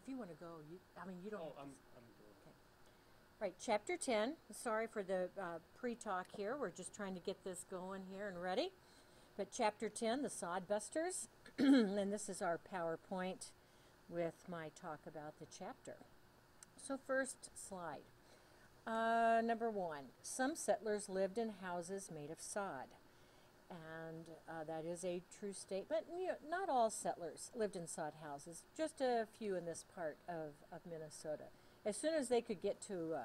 if you want to go, I mean, you don't. Oh, I'm good. Okay. Right, chapter 10. Sorry for the pre-talk here. We're just trying to get this going here and ready. But chapter 10, the Sodbusters. And this is our PowerPoint with my talk about the chapter. So first slide. Number 1. Some settlers lived in houses made of sod. And that is a true statement. Not all settlers lived in sod houses, just a few in this part of Minnesota. As soon as they could get to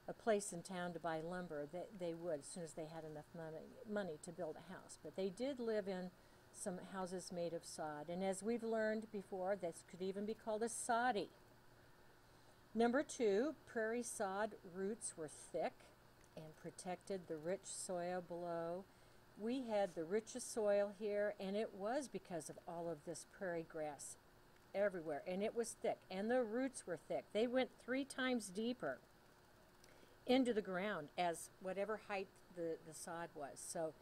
a place in town to buy lumber, they would, as soon as they had enough money to build a house. But they did live in some houses made of sod. And as we've learned before, this could even be called a soddy. Number 2, prairie sod roots were thick and protected the rich soil below. We had the richest soil here, and it was because of all of this prairie grass everywhere, and it was thick, and the roots were thick. They went 3 times deeper into the ground as whatever height the sod was. So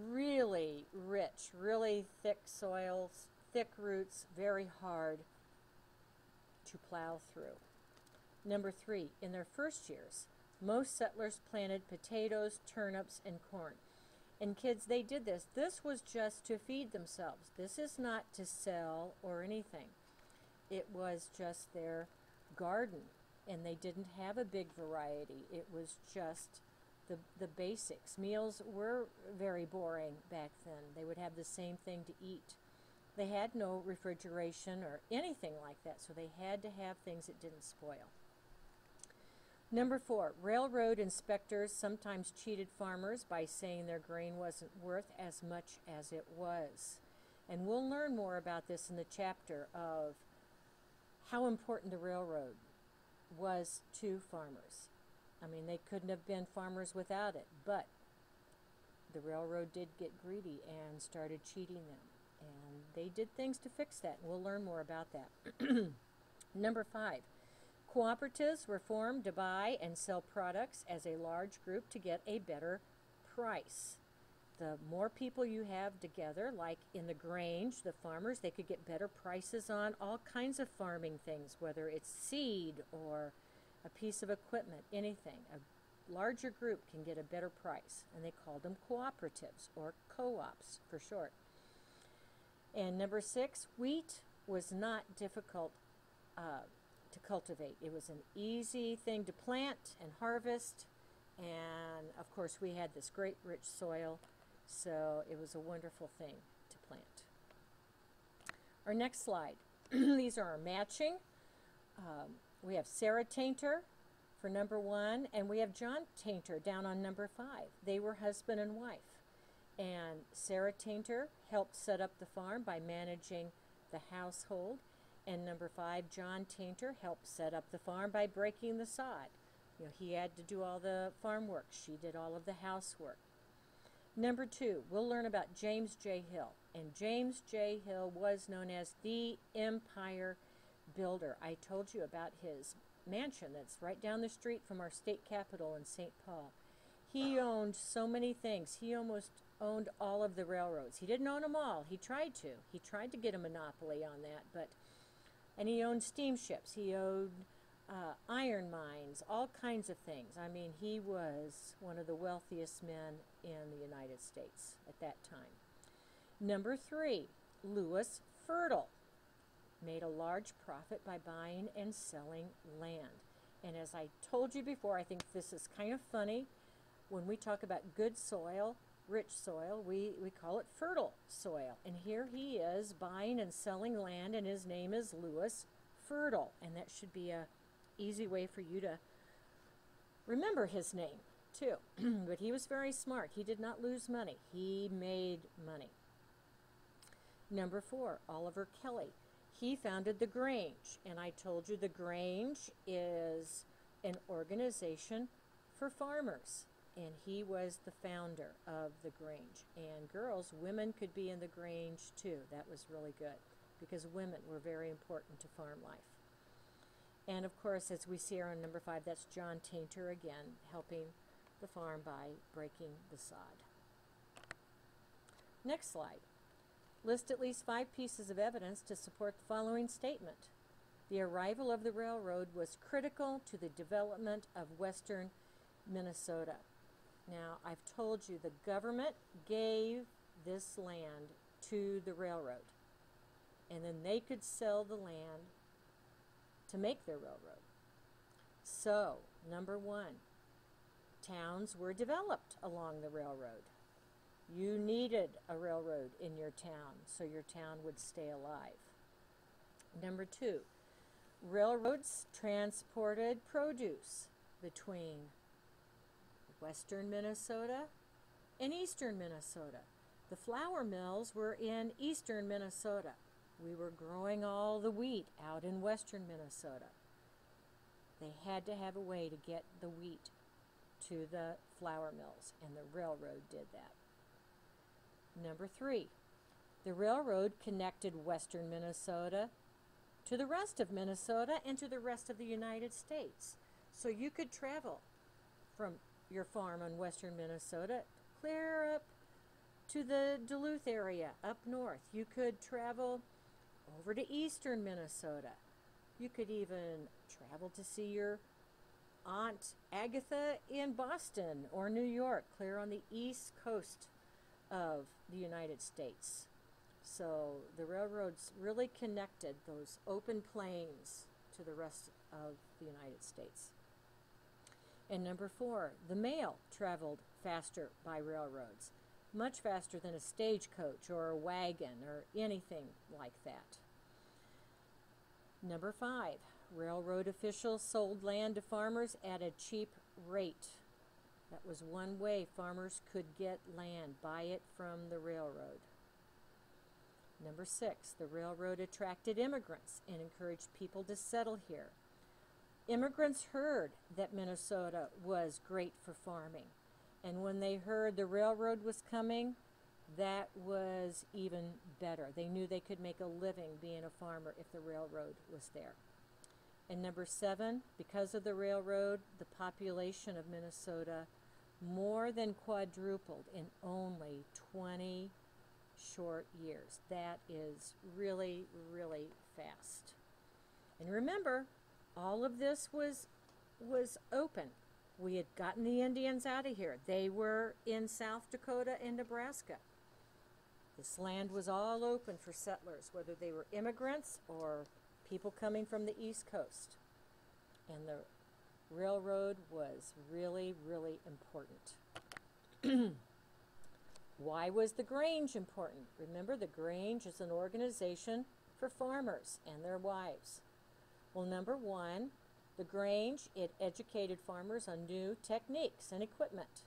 really rich, really thick soils, thick roots, very hard to plow through. Number 3, in their first years, most settlers planted potatoes, turnips, and corn. And kids, they did this. This was just to feed themselves. This is not to sell or anything. It was just their garden, and they didn't have a big variety. It was just the basics. Meals were very boring back then. They would have the same thing to eat. They had no refrigeration or anything like that, so they had to have things that didn't spoil. Number 4, railroad inspectors sometimes cheated farmers by saying their grain wasn't worth as much as it was. And we'll learn more about this in the chapter of how important the railroad was to farmers. I mean, they couldn't have been farmers without it, but the railroad did get greedy and started cheating them. And they did things to fix that. We'll learn more about that. Number 5. Cooperatives were formed to buy and sell products as a large group to get a better price. The more people you have together, like in the Grange, the farmers, they could get better prices on all kinds of farming things, whether it's seed or a piece of equipment, anything. A larger group can get a better price, and they called them cooperatives, or co-ops for short. And number 6, wheat was not difficult to cultivate. It was an easy thing to plant and harvest, and of course we had this great rich soil, so it was a wonderful thing to plant. Our next slide. These are our matching. We have Sarah Tainter for number 1, and we have John Tainter down on number 5. They were husband and wife, and Sarah Tainter helped set up the farm by managing the household. And number 5, John Tainter helped set up the farm by breaking the sod. He had to do all the farm work. She did all of the housework. Number 2, we'll learn about James J. Hill. And James J. Hill was known as the Empire Builder. I told you about his mansion that's right down the street from our state capitol in St. Paul. He owned so many things. He almost owned all of the railroads. He didn't own them all. He tried to. He tried to get a monopoly on that, and he owned steamships. He owned iron mines, all kinds of things. I mean, he was one of the wealthiest men in the United States at that time. Number 3, Lewis Fertile made a large profit by buying and selling land. And as I told you before, I think this is kind of funny. When we talk about good soil, rich soil, we call it fertile soil. And here he is buying and selling land, and his name is Lewis Fertile. And that should be a easy way for you to remember his name too. But he was very smart. He did not lose money. He made money. Number 4, Oliver Kelly. He founded the Grange, and I told you the Grange is an organization for farmers. And he was the founder of the Grange. And girls, women could be in the Grange too. That was really good because women were very important to farm life. And of course, as we see here on number 5, that's John Tainter again, helping the farm by breaking the sod. Next slide. List at least 5 pieces of evidence to support the following statement. The arrival of the railroad was critical to the development of western Minnesota. Now, I've told you the government gave this land to the railroad, and then they could sell the land to make their railroad. So, number one, towns were developed along the railroad. You needed a railroad in your town so your town would stay alive. Number two, railroads transported produce between western Minnesota and eastern Minnesota. The flour mills were in eastern Minnesota. We were growing all the wheat out in western Minnesota. They had to have a way to get the wheat to the flour mills, and the railroad did that. Number three, the railroad connected western Minnesota to the rest of Minnesota and to the rest of the United States. So you could travel from your farm in western Minnesota clear up to the Duluth area up north. You could travel over to eastern Minnesota. You could even travel to see your Aunt Agatha in Boston or New York, clear on the east coast of the United States. So the railroads really connected those open plains to the rest of the United States. And number four, the mail traveled faster by railroads, much faster than a stagecoach or a wagon or anything like that. Number five, railroad officials sold land to farmers at a cheap rate. That was one way farmers could get land, buy it from the railroad. Number six, the railroad attracted immigrants and encouraged people to settle here. Immigrants heard that Minnesota was great for farming, and when they heard the railroad was coming, that was even better. They knew they could make a living being a farmer if the railroad was there. And number seven, because of the railroad, the population of Minnesota more than quadrupled in only 20 short years. That is really, really fast. And remember, all of this was open. We had gotten the Indians out of here. They were in South Dakota and Nebraska. This land was all open for settlers, whether they were immigrants or people coming from the East Coast. And the railroad was really, really important. Why was the Grange important? Remember, the Grange is an organization for farmers and their wives. Well, number one, the Grange, it educated farmers on new techniques and equipment.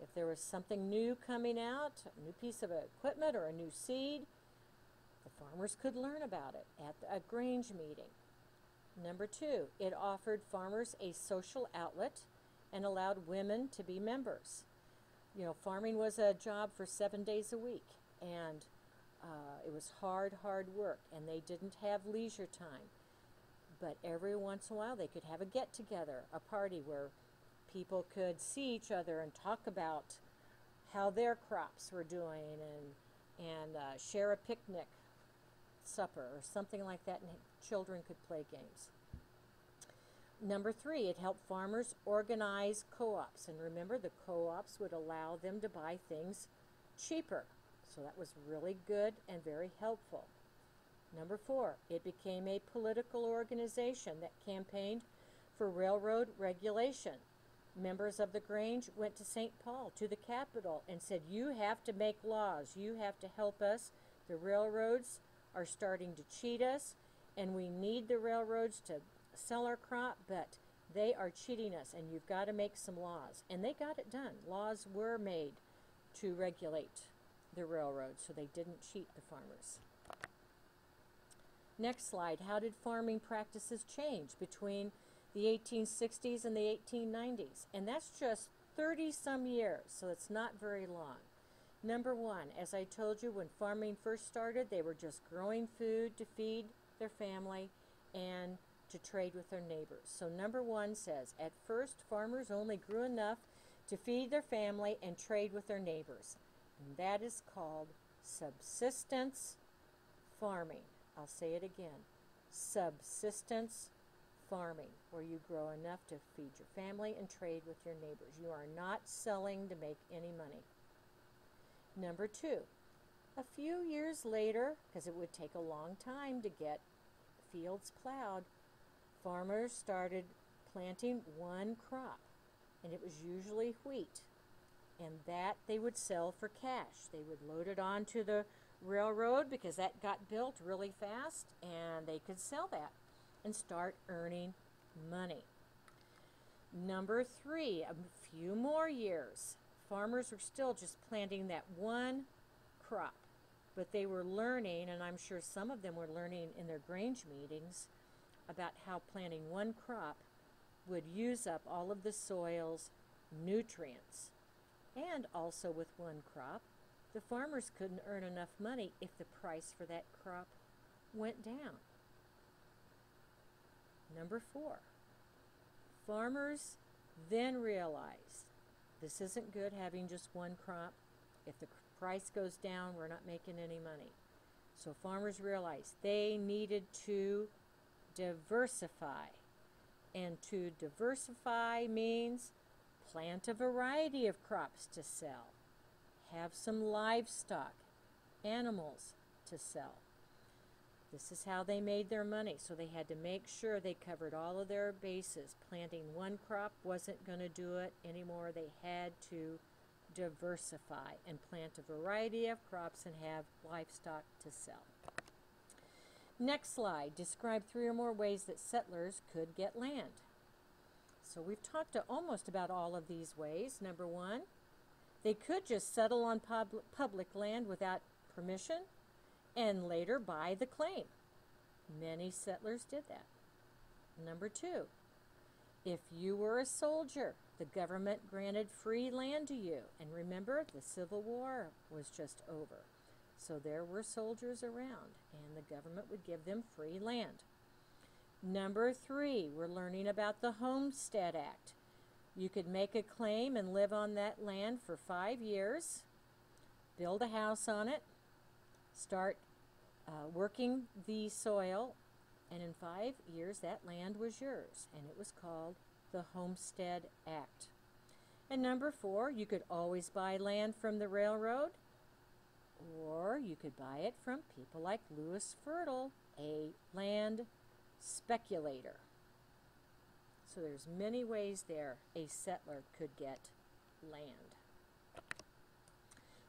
If there was something new coming out, a new piece of equipment or a new seed, the farmers could learn about it at a Grange meeting. Number two, it offered farmers a social outlet and allowed women to be members. You know, farming was a job for 7 days a week, and it was hard work, and they didn't have leisure time. But every once in a while, they could have a get-together, a party where people could see each other and talk about how their crops were doing, and share a picnic supper or something like that, and children could play games. Number three, it helped farmers organize co-ops. And remember, the co-ops would allow them to buy things cheaper. So that was really good and very helpful. Number four, it became a political organization that campaigned for railroad regulation. Members of the Grange went to St. Paul, to the Capitol, and said, you have to make laws. You have to help us. The railroads are starting to cheat us, and we need the railroads to sell our crop, but they are cheating us, and you've got to make some laws. And they got it done. Laws were made to regulate the railroads so they didn't cheat the farmers. Next slide. How did farming practices change between the 1860s and the 1890s? And that's just 30-some years, so it's not very long. Number one, as I told you, when farming first started, they were just growing food to feed their family and to trade with their neighbors. So number one says, at first, farmers only grew enough to feed their family and trade with their neighbors. And that is called subsistence farming. I'll say it again. subsistence farming, where you grow enough to feed your family and trade with your neighbors. You are not selling to make any money. Number 2, a few years later, because it would take a long time to get fields plowed, farmers started planting one crop, and it was usually wheat, and that they would sell for cash. They would load it onto the railroad because that got built really fast, and they could sell that and start earning money. Number 3, a few more years, farmers were still just planting that one crop, but they were learning, and I'm sure some of them were learning in their Grange meetings, about how planting one crop would use up all of the soil's nutrients. And also with one crop, the farmers couldn't earn enough money if the price for that crop went down. Number 4, farmers then realized this isn't good having just one crop. If the price goes down, we're not making any money. So farmers realized they needed to diversify. And to diversify means plant a variety of crops to sell, have some livestock, animals to sell. This is how they made their money, so they had to make sure they covered all of their bases. Planting one crop wasn't going to do it anymore. They had to diversify and plant a variety of crops and have livestock to sell. Next slide, describe 3 or more ways that settlers could get land. So we've talked almost about all of these ways. Number 1, they could just settle on public land without permission and later buy the claim. Many settlers did that. Number 2, if you were a soldier, the government granted free land to you. And remember, the Civil War was just over. So there were soldiers around, and the government would give them free land. Number 3, we're learning about the Homestead Act. You could make a claim and live on that land for 5 years, build a house on it, start working the soil, and in 5 years that land was yours, and it was called the Homestead Act. And number 4, you could always buy land from the railroad, or you could buy it from people like Lewis Fertile, a land speculator. So there's many ways there a settler could get land.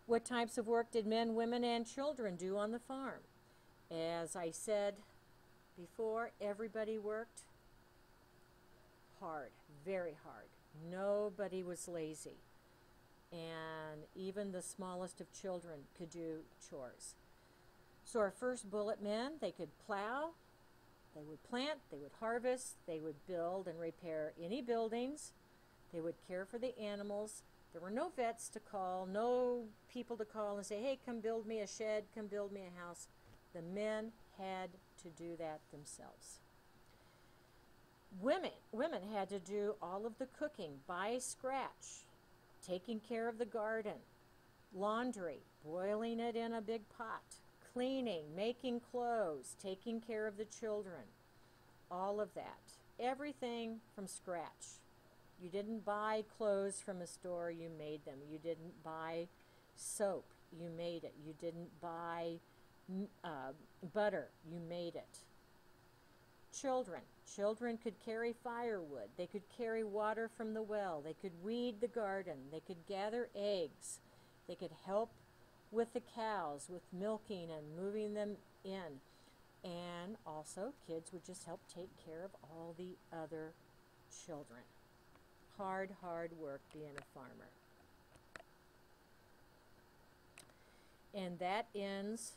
What types of work did men, women, and children do on the farm? As I said before, everybody worked hard, very hard. Nobody was lazy. And even the smallest of children could do chores. So our first bullet men, they could plow, they would plant, they would harvest, they would build and repair any buildings, they would care for the animals. There were no vets to call, no people to call and say, hey, come build me a shed, come build me a house. The men had to do that themselves. Women had to do all of the cooking by scratch, taking care of the garden, laundry, boiling it in a big pot, cleaning, making clothes, taking care of the children, all of that. Everything from scratch. You didn't buy clothes from a store, you made them. You didn't buy soap, you made it. You didn't buy butter, you made it. Children could carry firewood, they could carry water from the well, they could weed the garden, they could gather eggs, they could help with the cows, with milking and moving them in. And also kids would just help take care of all the other children. Hard, hard work being a farmer. And that ends